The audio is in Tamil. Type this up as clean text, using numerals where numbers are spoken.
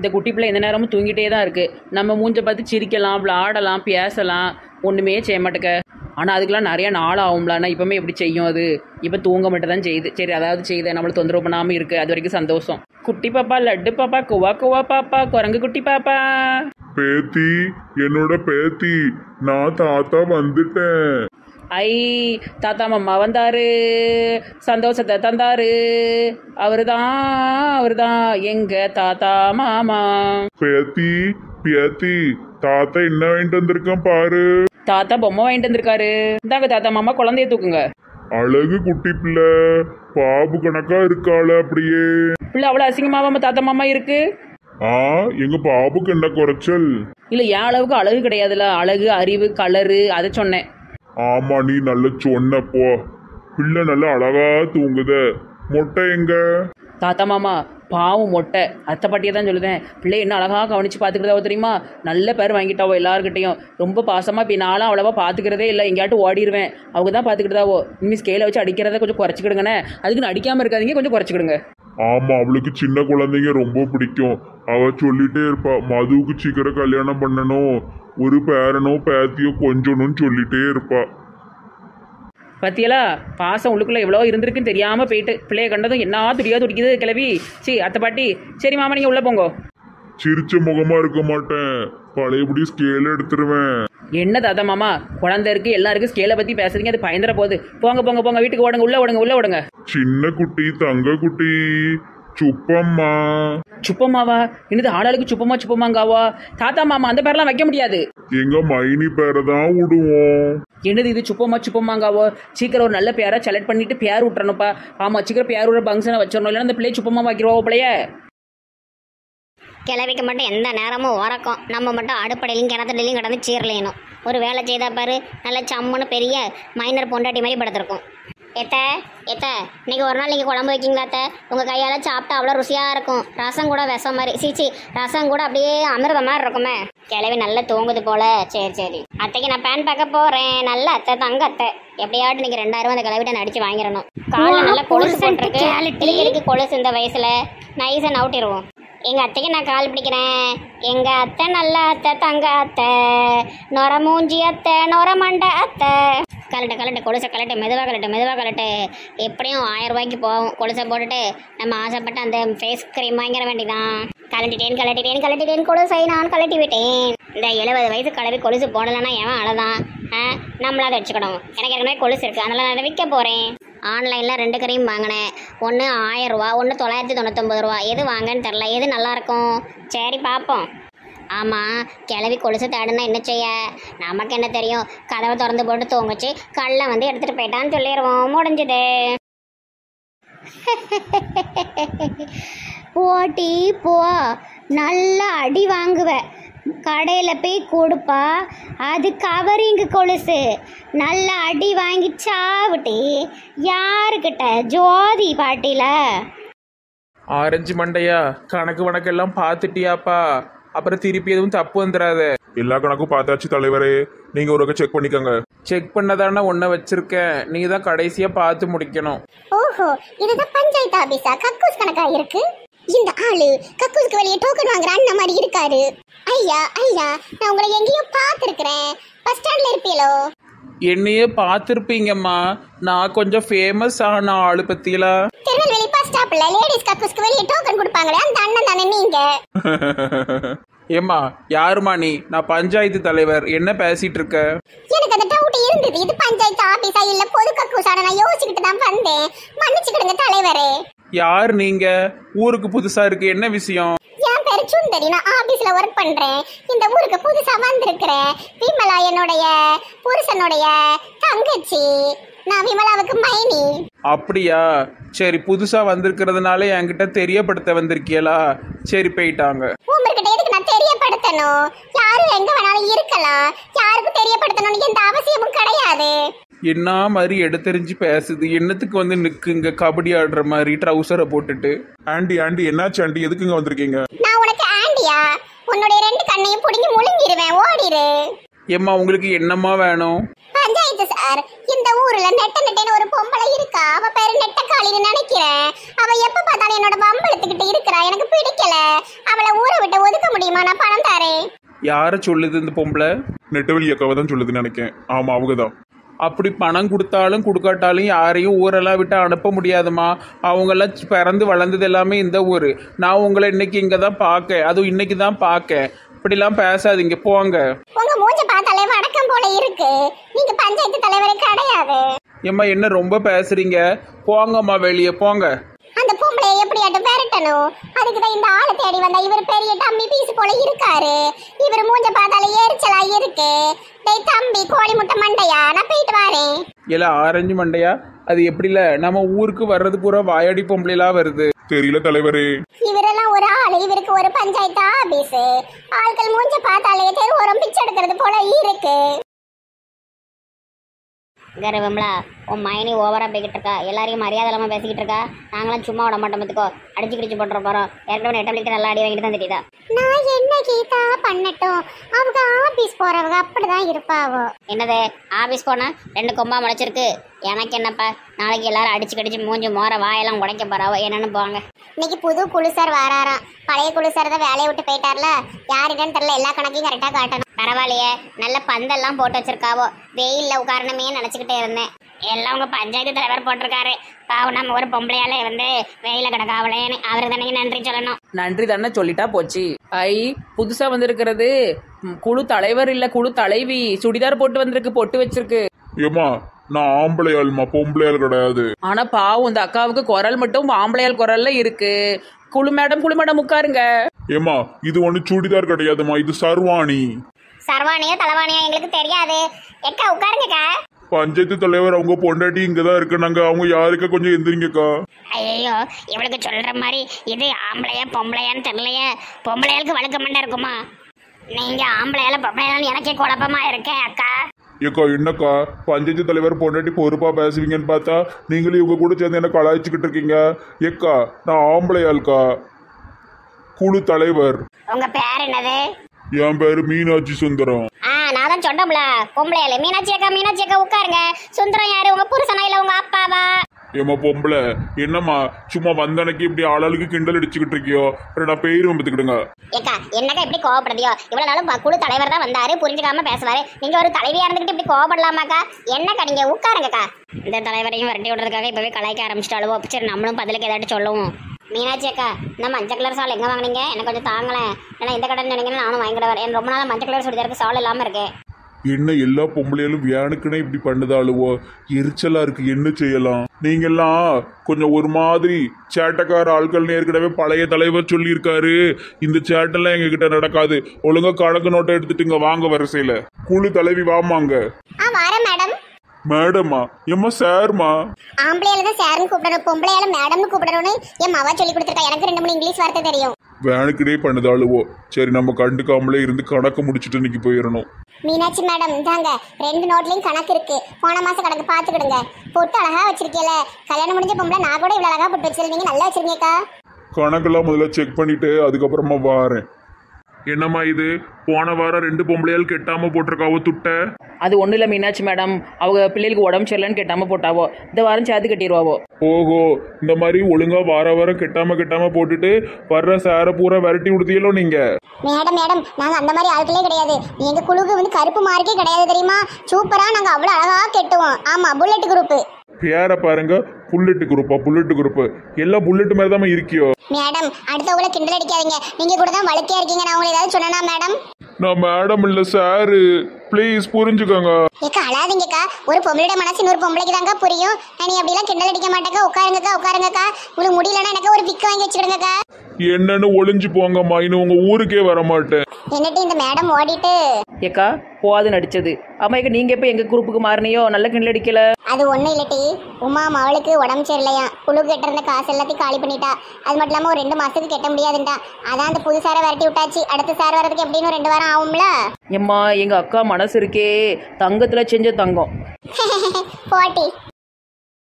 இந்த குட்டி பிள்ளை எந்த நேரமும் தூங்கிட்டே தான் இருக்குது. நம்ம மூஞ்ச பார்த்து சிரிக்கலாம், விளாடலாம், பேசலாம், ஒன்றுமே செய்ய மாட்டேக்க. ஆனால் அதுக்கெலாம் நிறையா நாள் ஆகும்ல. ஆனால் இப்போமே எப்படி செய்யும் அது? இப்போ தூங்க மட்டும் தான் செய்யுது. சரி, அதாவது செய்யுது, நம்மளை தொந்தரவு பண்ணாமல் இருக்குது. அது வரைக்கும் சந்தோஷம். குட்டி பாப்பா, லட்டு பாப்பா, குவா குவா பாப்பா, குரங்கு குட்டி பாப்பா. பேத்தி, என்னோட பேத்தி, நான் தாத்தா வந்துட்டேன். ஐ, தாத்தா மாமா வந்தாரு, சந்தோஷத்தை தந்தாரு. அவருதான் எங்க தாத்தா மாமா. பேத்தி பேத்தி, தாத்தா என்ன வாங்கிட்டு வந்திருக்கான் பாரு. தாத்தா பொம்மை வாங்கிட்டு வந்திருக்காரு. இந்தாங்க தாத்தா மாமா, குழந்தைய தூக்குங்க. அழகு குட்டி பிள்ளை, பாபு கணக்கா இருக்காள அப்படியே. பிள்ளை அவ்வளோ அசிங்கமாவாம தாத்தா மாமா இருக்கு. எங்க பாபுக்கு என்ன குறைச்சல்? இல்லை, என் அளவுக்கு அழகு கிடையாதுல்ல. அழகு, அறிவு, கலரு, அதை சொன்னேன். ஆமா, நீ நல்ல சொன்ன போ. பிள்ளை நல்லா அழகா தூங்குத. மொட்டை எங்க? தாத்தா மாமா பாவம் மொட்டை. அத்தை பாட்டியை தான் சொல்லுதேன். பிள்ளை என்ன அழகாக கவனித்து பார்த்துக்கிறதாவோ தெரியுமா? நல்ல பேர் வாங்கிட்டாவோ எல்லாருக்கிட்டையும். ரொம்ப பாசமாக. இப்போ நானும் அவ்வளோவா பார்த்துக்கிறதே இல்லை. எங்கேயாட்டும் ஓடிடுவேன். அவங்க தான் பார்த்துக்கிட்டதாவோ. இனிமேல் ஸ்கேலை வச்சு அடிக்கிறத கொஞ்சம் குறைச்சிக்கிடுங்கண்ணே. அதுக்கு நான் அடிக்காமல் இருக்காதீங்க, கொஞ்சம் குறைச்சிக்கிடுங்க. ஆமா, அவளுக்கு சின்ன குழந்தைங்க ரொம்ப பிடிக்கும். அவ சொல்லிட்டே இருப்பா, மதுவுக்கு சீக்கிரம் கல்யாணம் பண்ணணும், ஒரு பேரனோ பேத்தியோ கொஞ்சணும்னு சொல்லிட்டே இருப்பா. பத்தியலா பாசம் உள்ளுக்குள்ளே எவ்வளோ இருந்திருக்குன்னு தெரியாமல் போயிட்டு பிள்ளைய கண்டதும் என்ன துடியாக துடிக்குது கிளவி. சி அத்தை பாட்டி, சரி மாமா நீங்கள் உள்ளே போங்க. சிரிச்ச முகமா இருக்க மாட்டேன், பழையபடி ஸ்கேல எடுத்துருவேன். என்ன தாத்தா மாமா, குழந்தை இருக்கு, எல்லாருக்கும் ஸ்கேலை பற்றி பேசுறீங்க, அது பயந்துட போகுது. போங்க போங்க போங்க, வீட்டுக்கு ஓடுங்க, உள்ள ஓடுங்க. சின்ன குட்டி, தங்க குட்டி, சுப்பம்மா. சுப்பம்மாவா? என்னது ஆளாளுக்கு சுப்பமாங்காவா? தாத்தா மாமா அந்த பேரெல்லாம் வைக்க முடியாது. எங்க மைனி பேரை தான் விடுவோம். என்னது இது சுப்பமாங்காவோ? சீக்கிரம் ஒரு நல்ல பேரை செலக்ட் பண்ணிட்டு பேர் விட்டுறணும்ப்பா. ஆமாம், சீக்கிரம் பேர் விடுற பங்க்ஷனை வச்சிடணும். இல்லைன்னா அந்த பிள்ளையை சுப்பமா வைக்கிறோம் பிள்ளைய. கிளவிக்க மட்டும் எந்த நேரமும் உறக்கம். நம்ம மட்டும் அடுப்படையிலையும் கிணத்துலையும் கிடந்து சீரலையணும். ஒரு வேலை செய்தா பாரு, நல்ல சம்முன்னு பெரிய மைனர் பொண்டாட்டி மாதிரி படுத்திருக்கும். எத்த இன்னைக்கு ஒரு நாள் நீங்கள் குழம்பு வைக்கிங்களா அத்தை? உங்கள் கையால் சாப்பிட்டா அவ்வளோ ருசியாக இருக்கும். ரசம் கூட விஷம் மாதிரி, சீச்சி ரசம் கூட அப்படியே அமிர்த மாதிரி இருக்குமே. கிளவி நல்லா தூங்குது போல. சரி அத்தைக்கு நான் பேன் பார்க்க போகிறேன். நல்ல அத்தை, தங்க அத்தை. எப்படியாட்டு இன்னைக்கு 2000 அந்த கிளவிட்ட நடிச்சு வாங்கிடணும். காலில் நல்லா கொலுசு போட்டுருக்கு. கொலுசு இந்த வயசில் நைஸை நவுட்டிடுவோம். எங்கள் அத்தைக்கு நான் கால் பிடிக்கிறேன். எங்கள் அத்தை நல்ல அத்தை, தங்க அத்தை, நொர மூஞ்சி அத்தை, நொர மண்டை அத்தை. கலட்டு கொலுசை கலட்டு, மெதுவாக கலட்டு. எப்படியும் 1000 ரூபாய்க்கு போகும். கொலுசை போட்டுட்டு நம்ம ஆசைப்பட்டு அந்த ஃபேஸ் க்ரீம் வாங்கிட வேண்டியதான். கலட்டிட்டேன் கொலுசை நான் கலட்டி விட்டேன். இந்த 70 வயசு கலவி கொலுசு போடலைன்னா எவன் அழதான்? நம்மளாக வச்சுக்கணும். எனக்கு ஏற்கனவே கொலுசு இருக்குது, அதனால் நான் அதை விற்க போகிறேன். ஆன்லைனில் 2 க்ரீம் வாங்கினேன். ஒன்று 1000 ரூபா, ஒன்று 999 ரூபா. எது வாங்கன்னு தெரில, எது நல்லாயிருக்கும்? சரி பார்ப்போம். ஆமாம், கிளவி கொலுசு தேடுனா என்ன செய்ய? நமக்கு என்ன தெரியும்? கதவை திறந்து போட்டு தூங்குச்சு, கல்லை வந்து எடுத்துகிட்டு போயிட்டான்னு சொல்லிடுவோம். முடிஞ்சுது. போட்டி போ, நல்லா அடி வாங்குவேன். கடையில் போய் கொடுப்பா, அது கவரிங்கு கொலுசு. நல்லா அடி வாங்கி சாவிட்டு யாருக்கிட்ட? ஜோதி பாட்டில. ஆரஞ்சு மண்டையா, கணக்கு வணக்கெல்லாம் பார்த்துட்டியாப்பா? அப்புறம் திருப்பி எதுவும் தப்பு வந்துடாத. எல்லா கணக்கும் பார்த்தாச்சு தலைவரே, நீங்க ஒரு செக் பண்ணிக்கோங்க. செக் பண்ணதானே ஒன்றை வச்சிருக்கேன், நீ தான் கடைசியாக பார்த்து முடிக்கணும். ஓஹோ, இதுதான் பஞ்சாயத்து ஆபீஸா? கக்கூஸ் கணக்கா இருக்கு. இந்த ஆளு கக்கூஸ்க்கு வெளியே டோக்கன் வாங்குற அண்ணன் மாதிரி இருக்காரு. ஐயா நான் உங்களை எங்கேயோ பார்த்துருக்கிறேன். பஸ் ஸ்டாண்ட்ல இருப்பீங்களோ? என்னையே பார்த்துருப்பீங்கம்மா, நான் கொஞ்சம் ஃபேமஸ் ஆன ஆளு பத்தியில. திருநெல்வேலி பஸ் ஸ்டாப்ல லேடிஸ் கக்கூஸ்க்கு வெளியே டோக்கன் கொடுப்பாங்களே, அந்த அண்ணன் தானே நீங்க? ஏம்மா யாருமா நீ? நான் பஞ்சாயத்து தலைவர், என்ன பேசிட்டு இருக்க? எனக்கு அந்த டவுட் இருந்தது. இது பஞ்சாயத்து ஆபீஸா இல்ல பொது கக்கூஸான நான் யோசிச்சுக்கிட்டு தான் வந்தேன். மன்னிச்சுக்கிடுங்க தலைவரே. யார் நீங்க? ஊருக்கு புதுசா இருக்கு, என்ன விஷயம்? என் பேரு சுந்தரி, நான் ஆபீஸ்ல ஒர்க் பண்றேன். இந்த ஊருக்கு புதுசா வந்திருக்கிறேன். விமலா என்னுடைய புருஷனுடைய தங்கச்சி. நான் விமலாவுக்கு மைனி. அப்படியா? சரி, புதுசா வந்திருக்கிறதுனால என்கிட்ட தெரியப்படுத்த வந்திருக்கியலா? சரி, போயிட்டாங்க. உங்ககிட்ட எதுக்கு நான் தெரியப்படுத்தணும்? யாரும் எங்க வேணாலும் இருக்கலாம். யாருக்கும் தெரியப்படுத்தணும்னு எந்த அவசியமும் கிடையாது. என்ன மாதிரி எடுத்தறிஞ்சு பேசுது? என்னத்துக்கு வந்து நிக்குங்க கபடி ஆடுற மாதிரி ட்ரௌசரை போட்டுட்டு? ஆண்டி என்னாச்சு ஆண்டி, எதுக்குங்க வந்திருக்கீங்க? நான் உனக்கு ஆண்டியா? உன்னுடைய 2 கண்ணையும் புடிங்கி முழுங்கிடுவேன், ஓடிரு. ஏம்மா உங்களுக்கு என்னம்மா வேணும்? பஞ்சாயத்து சார், இந்த ஊர்ல நெட்டன்னு ஒரு பொம்பளை இருக்கா. அவ பேரு நெட்டக்காளின்னு நினைக்கிறேன். அவ எப்ப பார்த்தாலும் அவ என்னோட பம்பு எடுத்துக்கிட்டு இருக்கிறா, எனக்கு பிடிக்கல. அவளை ஊரை விட்டு ஒதுக்க முடியுமா? நான் பணம் தரேன். யாரை சொல்லுது இந்த பொம்பளை? நெட்டவெளி அக்காவை தான் சொல்லுதுன்னு நினைக்கேன். ஆமா, அவங்க தான். அப்படி பணம் கொடுத்தாலும் கொடுக்காட்டாலும் யாரையும் ஊரெல்லாம் விட்டு அனுப்ப முடியாதுமா. அவங்கெல்லாம் பிறந்து வளர்ந்தது எல்லாமே இந்த ஊர். நான் உங்களை இன்னைக்கு இங்கே தான் பார்க்க, அதுவும் இன்னைக்கு தான் பார்க்க. இப்படிலாம் பேசாதீங்க, போங்க. உங்க மூஞ்ச பார்த்தாலே வடக்கம் போல இருக்கு. நீங்க பஞ்சாயத்து தலைவரே கிடையாது. ஏம்மா என்ன ரொம்ப பேசுறீங்க? போங்கம்மா, வெளியே போங்க. அந்த பொம்பளையை எப்படியாட்டும் விரட்டணும். அதுக்குதான் இந்த ஆளை தேடி வந்தா. இவர் பெரிய டம்மி பீஸ் போல இருக்காரு. இவர் மூஞ்ச பார்த்தாலே எரிச்சலா இருக்கு. டேய் தம்பி, கோழி முட்டை மண்டையா, நான் போயிட்டு வரேன். இல்ல ஆரஞ்சு மண்டையா, அது எப்படில நம்ம ஊருக்கு வர்றது பூரா வாயாடி பொம்பளைலாம் வருது. தெரியல தலைவரே. இவரெல்லாம் ஒரு ஆளு, இவருக்கு ஒரு பஞ்சாயத்து ஆபீஸ். ஆட்கள் மூஞ்ச பார்த்தாலே தெரு ஓரம் பிச்சை எடுக்கிறது போல இருக்கு. கர்வம்லா, உன் மைனி ஓவரா போய்கிட்டு இருக்கா. எல்லாரையும் மரியாதை இல்லாம பேசிக்கிட்டு இருக்கா. நாங்களாம் சும்மா விட மாட்டோம். பார்த்துக்கோ, அடிச்சு கிடிச்சு போட்டுற போறோம். ஏற்கனவே நெட்டவழிக்கு நல்லா அடி வாங்கிட்டு தான் தெரியுதா. நான் என்ன கீதா பண்ணட்டும்? அவங்க ஆபீஸ் போறவங்க அப்படிதான் இருப்பாவோ. என்னது ஆபீஸ் போனா 2 கொம்பா முளைச்சிருக்கு. எனக்கு என்னப்பா, நாளைக்கு எல்லாரும் அடிச்சு கடிச்சு மூஞ்சி மோர வாயெல்லாம் உடைக்க போறாவோ. என்னன்னு போவாங்க. இன்னைக்கு புது குழு சார் வராராம். பழைய குழு சார் தான் வேலையை விட்டு போயிட்டார்ல. யாருன்னு தெரியல. எல்லா கணக்கையும் கரெக்டா காட்டணும். பரவாயில்லையே, நல்ல பந்தெல்லாம் போட்டு வச்சிருக்காவோ. வெயில்ல உட்காரணுமே நினைச்சுக்கிட்டே இருந்தேன். எல்லாம் உங்க பஞ்சாயத்து தலைவர் போட்டிருக்காரு. பாவம், நம்ம ஒரு பொம்பளையால வெயில கிடக்காவலேன்னு அவருக்கு தானே நன்றி சொல்லணும். நன்றி தானே சொல்லிட்டா போச்சு. புதுசா வந்திருக்கிறது குழு தலைவர் இல்ல, குழு தலைவி. சுடிதார் போட்டு வந்திருக்கு, பொட்டு வச்சிருக்கு. ஏமா, நான் ஆம்பளையாள்மா, பொம்பளையாள் கிடையாது. ஆனா பாவம், இந்த அக்காவுக்கு குரல் மட்டும் ஆம்பளையால் குரல்ல இருக்கு. குழு மேடம் உட்காருங்க. ஏமா, இது ஒண்ணு சுடிதார் கிடையாதுமா, இது சர்வாணி. சர்வாணியோ தலைவாணியோ எங்களுக்கு தெரியாது. எக்கா உட்காருங்கக்கா. பஞ்சாயத்து தலைவர் அவங்க பொண்டாட்டி இங்கதான் இருக்கு. நாங்க அவங்க யாருக்கா கொஞ்சம் எந்திரிங்கக்கா. ஐயோ, இவளுக்கு சொல்ற மாதிரி இது ஆம்பளையா பொம்பளையான்னு தெரியலையே. பொம்பளையாளுக்கு வழக்க மண்டை இருக்குமா? நீங்க ஆம்பளையால பொம்பளையாலும் எனக்கே குழப்பமா இருக்கேன் அக்கா. ஏக்கா என்னக்கா, பஞ்சாயத்து தலைவர் பொண்டாட்டி பொறுப்பா பேசுவீங்கன்னு பார்த்தா நீங்களும் இவங்க கூட சேர்ந்து என்ன கலாய்ச்சிக்கிட்டு இருக்கீங்க. ஏக்கா, நான் ஆம்பளையாளுக்கா, குழு தலைவர். உங்க பேர் என்னது? என் பேரு மீனாட்சி சுந்தரம். நான் தான் சொன்னோம்ல, பொம்பளையால மீனாட்சி அக்கா உட்காருங்க. சுந்தரம் யாரு? உங்க புருஷனா இல்ல உங்க அப்பாவா? ஏமா பொம்பளை, என்னம்மா சும்மா வந்தனைக்கு இப்படி ஆளாளுக்கு கிண்டல் அடிச்சுக்கிட்டு இருக்கியோ? நான் பேரும் வந்துக்கிடுங்க. ஏக்கா என்னக்கா இப்படி கோவப்படுதியோ? இவ்வளவு நாளும் குழு தலைவர் தான் வந்தாரு, புரிஞ்சுக்காம பேசுவாரு. நீங்க ஒரு தலைவியா இருந்துகிட்டு இப்படி கோவப்படலாமாக்கா? என்னக்கா நீங்க உட்காருங்கக்கா. இந்த தலைவரையும் விரட்டி விடுறதுக்காக இப்பவே கலாய்க்க ஆரம்பிச்சிட்டாலும். சரி, நம்மளும் பதிலுக்கு ஏதாட்டு சொல்லுவோம். மீனாட்சி அக்கா, நம்ம மஞ்சள் கலர் சால் எங்க வாங்கினீங்க? எனக்கு கொஞ்சம் தாங்களேன். ஏன்னா இந்த கடன் நினைக்கிறேன், நானும் வாங்கிட்டு வரேன். ரொம்ப நாள் மஞ்சள் கலர் சுடிதாருக்கு சால் இல்லாம இருக்கேன். என்ன எல்லா பொம்பளையாலும் வியானுக்குன்னே இப்படி பண்ணுதாளுவோ? எரிச்சலா இருக்கு, என்ன செய்யலாம்? நீங்கெல்லாம் கொஞ்சம் ஒரு மாதிரி சேட்டக்கார ஆட்கள். ஏற்கனவே பழைய தலைவர் சொல்லியிருக்காரு, இந்த சேட்டெல்லாம் எங்க கிட்ட நடக்காது. ஒழுங்கா கணக்கு நோட்டை எடுத்துட்டுங்க வாங்க வரிசையில. குழு தலைவி வாமாங்க. வரேன் மேடம். மேடமா? எம்மா சார்மா? ஆம்பளையால தான் சார்னு கூப்பிடணும், பொம்பளையால மேடம்னு கூப்பிடணும்னு என் மாவா சொல்லி கொடுத்துருக்கா. எனக்கு 2-3 இங்கிலீஷ் வார்த்தை தெரியும். வேனுக்கிட்டே பண்ணுதாளுவோ. சரி, நம்ம கண்டுக்காமலே இருந்து கணக்கு முடிச்சுட்டு இன்னைக்கு போயிடணும். மீனாட்சி மேடம், இந்தாங்க 2 நோட்லயும் கணக்கு இருக்கு. போன மாசம் கணக்கு பாத்துக்கிடுங்க. பொட்டு அழகா வச்சிருக்கீல. கல்யாணம் முடிஞ்ச பொம்பளை நான் கூட இவ்வளவு அழகா பொட்டு வச்சிருக்கீங்க. நீங்க நல்லா வச்சிருக்கீங்கக்கா. கணக்கெல்லாம் முதல்ல செக் பண்ணிட்டு அதுக்கப்புறமா வாரேன். என்னம்மா இது, போன வாரம் 2 பொம்பளையால் கெட்டாம போட்டிருக்காவோ துட்டை? அது ஒன்றும் இல்லை மீனாட்சி மேடம், அவங்க பிள்ளைகளுக்கு உடம்பு சரியில்லைன்னு கெட்டாமல் போட்டாவோ. இந்த வாரம் சேர்த்து கட்டிடுவாவோ. ஓஹோ, இந்த மாதிரி ஒழுங்கா வாரம் கெட்டாம போட்டுட்டு வர்ற சாரை பூரா விரட்டி விடுதீங்களோ நீங்க? மேடம் நாங்க அந்த மாதிரி ஆட்களே கிடையாது. எங்க குழுக்கு கருப்பு மார்க்கே கிடையாது தெரியுமா? சூப்பரா நாங்க அவ்வளவு அழகா கெட்டுவோம். ஆமா, புல்லட் குரூப். பேரை பாருங்க, புல்லட் குரூப். எல்லாம் புல்லட் மாதிரி தான் இருக்கியோ. மேடம், அடுத்தவங்கள கிண்டல் அடிக்காதீங்க. நீங்க கூட தான் வளர்த்தியா இருக்கீங்க. நான் உங்களுக்கு ஏதாவது சொன்னா மேடம்? நான் மேடம் இல்ல சாரு, ப்ளீஸ் புரிஞ்சுக்கோங்க. ஏக்கா அழாதீங்கக்கா. ஒரு பொம்பளையோட மனசு இன்னொரு பொம்பளைக்கு தாங்க புரியும். நீ அப்படிலாம் கிண்டல் அடிக்க மாட்டேக்கா. உட்காருங்கக்கா. உங்களுக்கு முடியலன்னா எனக்கு ஒரு பிக் வாங்கி வச்சுக்கிடுங்கக்கா. என்னன்னு ஒளிஞ்சு போங்கம்மா, இன்னும் உங்க ஊருக்கே வர மாட்டேன். என்னட்டு இந்த மேடம் ஓடிட்டு ஏக்கா போது நடிச்சது. அம்மா ஏக்கா, நீங்க எப்போ எங்க குரூப்புக்கு மாறினியோ? நல்ல கிண்டல் அடிக்கல. அது ஒன்றும் இல்லட்டி, உமா அவளுக்கு உடம்பு சரியில்லையா. குழு கெட்டிருந்த காசு எல்லாத்தையும் காலி பண்ணிட்டா. அது மட்டும் இல்லாமல் ஒரு 2 மாசத்துக்கு கெட்ட முடியாதுண்டா. அதான் அந்த புது சாரை விரட்டி விட்டாச்சு. அடுத்த சார் வரதுக்கு எப்படின்னு 2 வாரம் ஆகும்ல. எம்மா, எங்க அக்கா மனசு இருக்கே, தங்கத்துல செஞ்ச தங்கம். போட்டி